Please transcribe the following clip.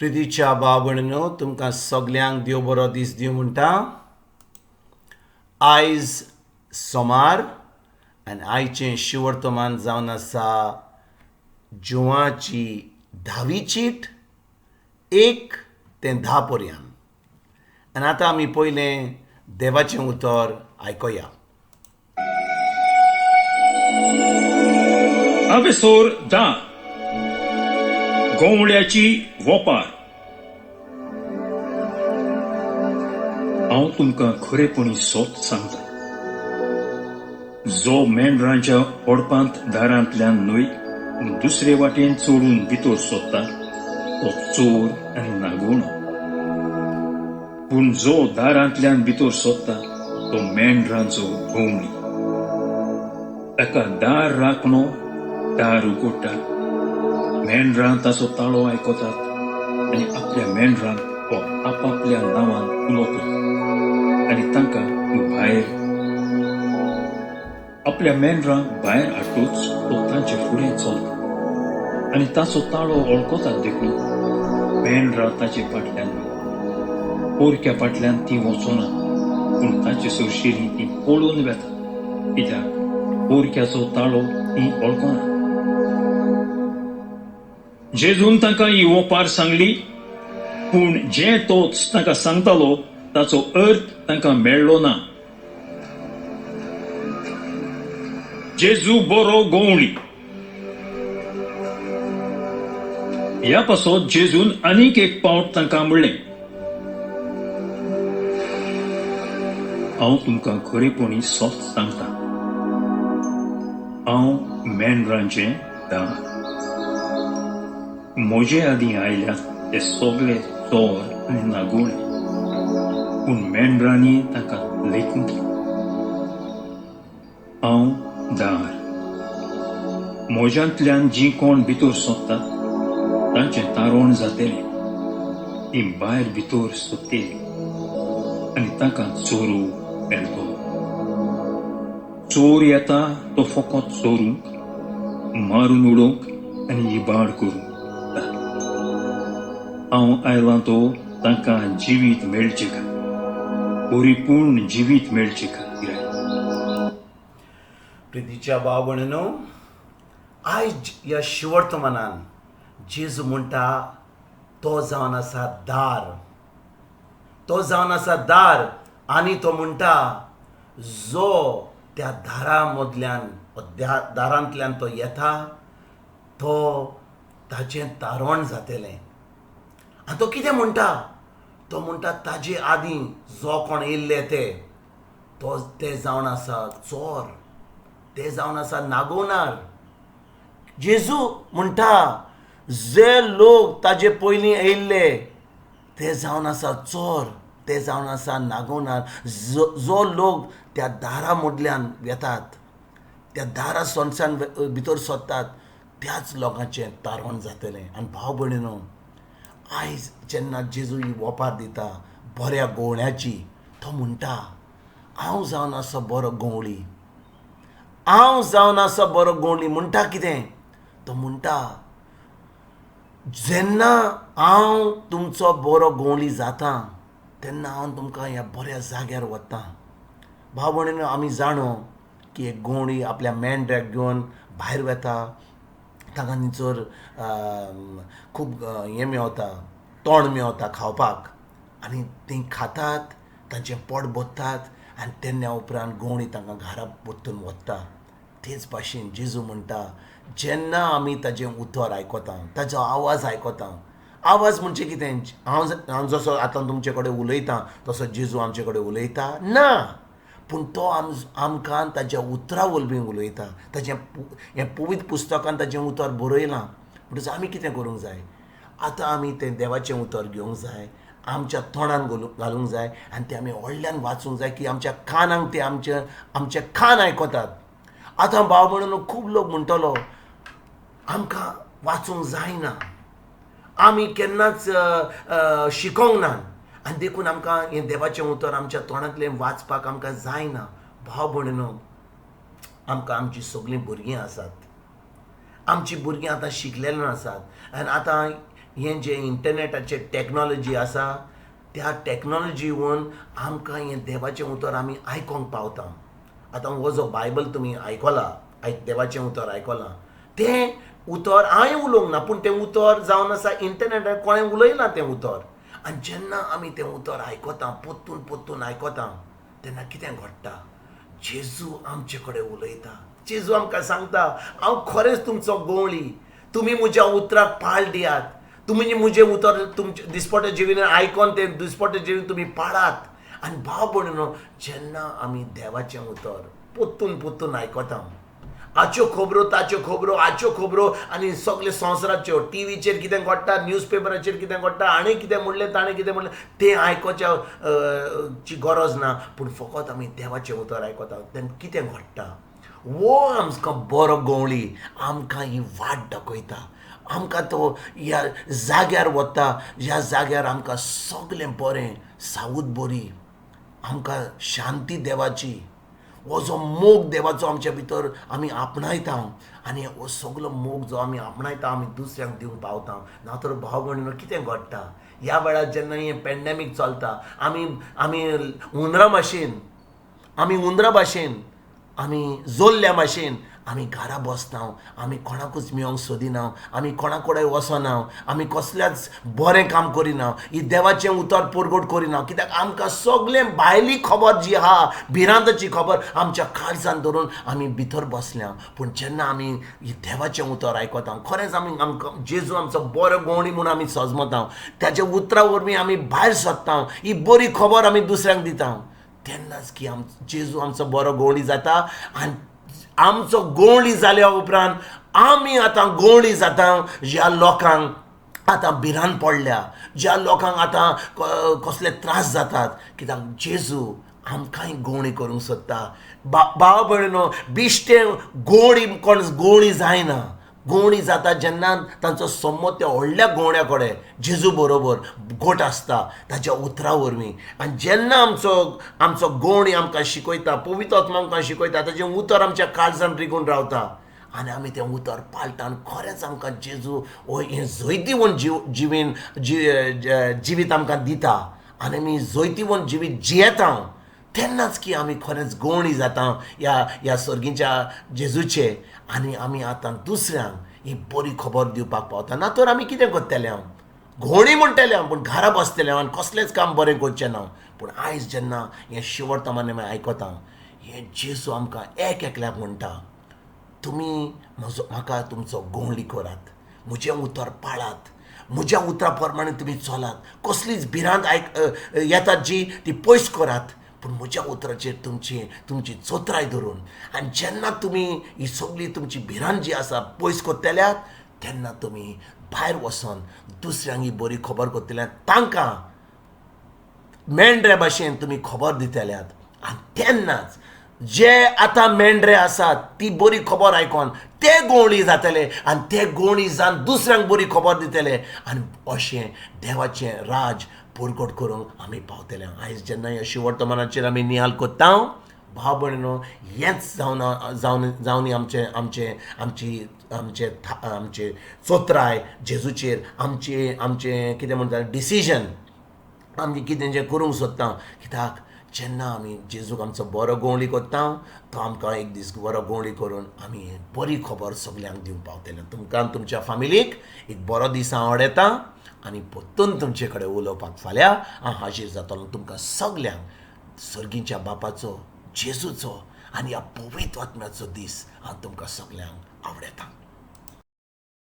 प्रितीच्या भाव तुमकां सगल्यांक देव बरो दीस दिवं म्हणटा. आयज सोमार आनी आयचें शिवर्तमान जावन आसा जुवाची 10वी चीट 1 ते 10 पर्यंत. आनी आतां आमी पयलें देवाचें उतर आयकया. आवेसोर 10 गोवळ्याची वोपार. हांव तुमकां खरेपणी सोत सांगता, जो मेंढरांच्या ओडपांत दारांतल्यान न्हय दुसरे वाटेन चोडून भितर सोदता तो चोर आनी नागोणो. पूण जो दारांतल्यान भितर सोदता तो मेंढरांचो भोंवडी. ताका दार राखणो दार उगडटा, मेंढरां ताचो ताळो आयकतात आनी आपल्या मेंढरांक तो आपापल्या नांवान उलोवता आनी तांकां भायर आपल्या मेंढरांक भायर हाडटूच तो तांचे फुडें चलता आनी ताचो ताळो वळखतात देखून मेंढरां ताचे फाटल्यान वयता. पोरक्या फाटल्यान ती वचना, पूण ताचे सुरशिरी ती पळून वेता, कित्याक पोरक्याचो ताळो ती वळखना. जेजून तांकां ही ओपार सांगली, पूण जे तोच तांकां सांगतालो ताचो अर्थ तांकां मेळ्ळो ना. जेजू बरो गोवळी. ह्या पासत जेजून आनीक एक पावट तांकां म्हणलें, हांव तुमकां खरेपणी सोत सांगता, हांव मेंढरांचें दार. म्हजे आदीं आयल्यात ते सगळे चोर आनी नागोणे, पूण मेंढरांनी ताका लेखूंक केलें. हांव दार. म्हज्यांतल्यान जीं कोण भितर सोदतात तांचें तारण जातलें. तीं भायर भितर सोदतलीं आनी तांकां चोरूंक मेळटलो. चोर येता तो फकत चोरूंक, मारून उडोवंक आनी इबाड करूंक. हांव आयलां तो तांकां जिवीत मेळचें खातीर, परिपूर्ण जिवीत मेळचें खातीर आयलां. प्रितीच्या भाव आयज ह्या शिवर्तमानान जेजू म्हणटा तो जावन आसा दार. तो जावन आसा दार आनी तो म्हणटा जो त्या दारा मदल्यान दारांतल्यान तो येता तो ताचें तारण जातलें. आनी तो कितें म्हणटा? तो म्हणटा ताजे आदीं जो कोण येयल्ले ते जावन आसा चोर, ते जावन आसा नागोनार. जेजू म्हणटा जे लोक ताजे पयलीं येयल्ले ते जावन आसा चोर, ते जावन आसा नागोनार. जो लोक त्या दारा मदल्यान येतात, त्या दारा सोंसान भितर सोदतात, त्याच लोकांचें तारण जातलें. आनी भाव भयणीनो, आयज जेन्ना जेजू ही ओपार दिता बऱ्या गोवण्याची, तो म्हणटा हांव जावन आसा बरो गोवळी. हांव जावन आसा बरो गोवळी म्हणटा कितें? तो म्हणटा जेन्ना हांव तुमचो बरो गोवळी जाता तेन्ना हांव तुमकां ह्या बऱ्या जाग्यार व्हरतां. भाव भयणीनो, आमी जाणो की एक गोवळी आपल्या मेंढऱ्याक घेवन भायर वता, ताका निचोर खूब हें मेवता, तोंड मेवता खावपाक, आनी तीं खातात, तांचें पोट भरतात आनी तेन्ना उपरांत गोवणी तांकां घरा परतून व्हरता. तेच भाशेन जेजू म्हणटा जेन्ना आमी ताजें उतर आयकता, ताजो आवाज आयकता. आवाज म्हणजे कितें? हांव जसो आतां तुमचे कडेन उलयतां तसो जेजू आमचे कडेन उलयता? ना, पूण तो आमकां ताज्या उतरा वरवीं उलयता. ताजें हें पवित्र पुस्तकान ताजें उतर बरयलां. म्हणटच आमी कितें करूंक जाय? आतां आमी तें देवाचें उतर घेवंक जाय, आमच्या तोंडान घालूंक जाय आनी तें आमी व्हडल्यान वाचूंक जाय की आमच्या कानांक ते आमचे कान आयकतात. आतां भाव भयणीनो, खूब लोक म्हणटलो आमकां वाचूंक जायना, आमी केन्नाच शिकोंक ना, आनी देखून आमकां हें देवाचें उतर आमच्या तोंडांतलें वाचपाक आमकां जायना. भाव भयणीनो, आमकां आमचीं सगळीं भुरगीं आसात. आमचीं भुरगीं आतां शिकलेलीं आसात आनी आतां हें जे इंटरनेटाचेर टॅक्नॉलॉजी आसा त्या टॅक्नॉलॉजीवन आमकां हें देवाचें उतर आमी आयकोंक पावता. आतां हो जो बायबल तुमी आयकला, देवाचें उतर आयकलां, तें उतर हांवें उलोवंक ना, पूण तें उतर जावन आसा इंटरनेटार कोणें उलयलां तें उतर. आनी जेन्ना आमी तें उतर आयकता, पोत्तून पोत्तून आयकता, तेन्ना कितें घडटा? जेजू आमचे कडेन उलयता. जेजू आमकां सांगता, हांव खरेंच तुमचो गवळी, तुमी म्हज्या उतराक पाळ दियात, तुमी म्हजें उतर तुमचे दिसपट्टे जिवीन आयकोन तें दिसपट्टे जिवीन तुमी पाळात. आनी भाव भयणीनो, जेन्ना आमी देवाचें उतर पोत्तून पोत्तून आयकता, हाच्यो खबरो ताच्यो खबरो हाच्यो खबरो आनी सगळे संवसाराच्यो टीव्हीचेर कितें घडटा, न्यूजपेपराचेर कितें घडटा, हाणें कितें म्हणलें ताणें कितें म्हणलें तें आयकोच्या ची गरज ना, पूण फकत आमी देवाचें उतर आयकता. तेन्ना कितें घडटा? वो आमकां बरो गवळी आमकां ही वाट दाखयता. आमकां तो ह्या जाग्यार व्हरता, ह्या जाग्यार आमकां सगळें बरें, सावूत बरी, आमकां शांती देवाची, हो जो मोग देवाचो आमच्या भितर आमी आपणायता, आनी हो सगळो मोग जो आमी आपणायता आमी दुसऱ्यांक दिवंक पावता. ना तर भाव भयणीनो, कितें घडटा? ह्या वेळार जेन्ना हें पॅन्डेमीक चलता, आमी आमी हुंदरा भाशेन आमी जोल्ल्या भाशेन आमी घरा बसता, आमी कोणाकूच मेळोंक सोदिना, आमी कोणा कडेन वचना, आमी कसल्याच बरें काम करिना, ही देवाचें उतर परगट करिना. कित्याक आमकां सगळें भायली खबर जी आहा, भिरांताची खबर आमच्या काळजान धरून आमी भितर बसल्या. पूण जेन्ना आमी ही देवाचें उतर आयकता, खरेंच आमकां जेजू आमचो बरो गवळी म्हणून आमी सजमता, त्याच्या उतरा वरवीं आमी भायर सरता, ही बरी खबर आमी दुसऱ्यांक दिता. तेन्नाच की जेजू आमचो बरो गवळी जाता. आनी आमचो गवळी जाल्या उपरांत आमी आतां गवळी जाता ज्या लोकांक आतां भिरांत पडल्या, ज्या लोकांक आतां कसले त्रास जातात, कित्याक जेजू आमकांय गवळी करूंक सोदता. भाव भयणीनो, बिश्टे गवळी जायना. गवळी जाता जेन्ना तांचो संबंद त्या व्हडल्या गवळ्या कडेन जेजू बरोबर घट आसता ताच्या उतरा वरवीं. आनी जेन्ना आमचो गवळी आमकां शिकयता, पवित्र आत्मा आमकां शिकयता, ताचें उतर आमच्या काळजान रिगून रावता, आनी आमी तें उतर पाळटा. आनी खरेंच आमकां जेजू हें जैतिवंत जिवीत आमकां दिता, आनी आमी जैतिवंत जिवीत जियेता. तेन्नाच की आमी खरेंच गवळी जाता ह्या सर्गीच्या जेजूचे, आनी आमी आतां दुसऱ्यांक ही बरी खबर दिवपाक पावता. ना तर आमी कितें करतले? गवळी म्हणटले पूण घरा बसतले आनी कसलेंच काम बरें करचें ना. पूण आयज जेन्ना हें शिवर्थमान आमी आयकता, हें जेजू आमकां एकल्याक म्हणटा, तुमी म्हाका तुमचो गवळी करात, म्हजें उतर पाळात, म्हज्या उतरा प्रमाणे तुमी चलात, कसलीच भिरांत येतात जी ती पयस करात, पूण म्हज्या उतराचेर तुमची चोत्राय धरून. आनी जेन्ना तुमी ही सगळी तुमची भिरांत जी आसा पयस करतल्यात, तेन्ना तुमी भायर वचून दुसऱ्यांक ही बरी खबर करतल्यात, तांकां मेंढऱ्या भाशेन तुमी खबर दितल्यात. आनी तेन्नाच जे आतां मेंढरे आसात ती बरी खबर आयकोन ते गवळी जातले, आनी ते गवळी जावन दुसऱ्यांक बरी खबर दितले, आनी अशें देवाचें राज परगट करूंक आमी पावतले. आयज जेन्ना ह्या शिवर्तमानाचेर आमी नियाल करता, भाव भयणीनो, हेंच जावन आमचे चोत्राय जेजूचेर आमचें कितें म्हणटा डिसिजन आमी कितें जें करूंक सोदता. कित्याक जेन्ना आमी जेजूक आमचो बरो गवळी करता, तो आमकां एक दीस बरो गवळी करून आमी बरी खबर सगळ्यांक दिवंक पावतले. तुमकां तुमच्या फॅमिलीक एक बरो दीस हांव आडयतां, आनी परतून तुमचे कडेन उलोवपाक फाल्यां हांव हाजीर जातलो. तुमकां सगळ्यांक सर्गीच्या बापाचो, जेजूचो आनी ह्या पवित्र आत्म्याचो दीस हांव तुमकां सगळ्यांक आवडयतां.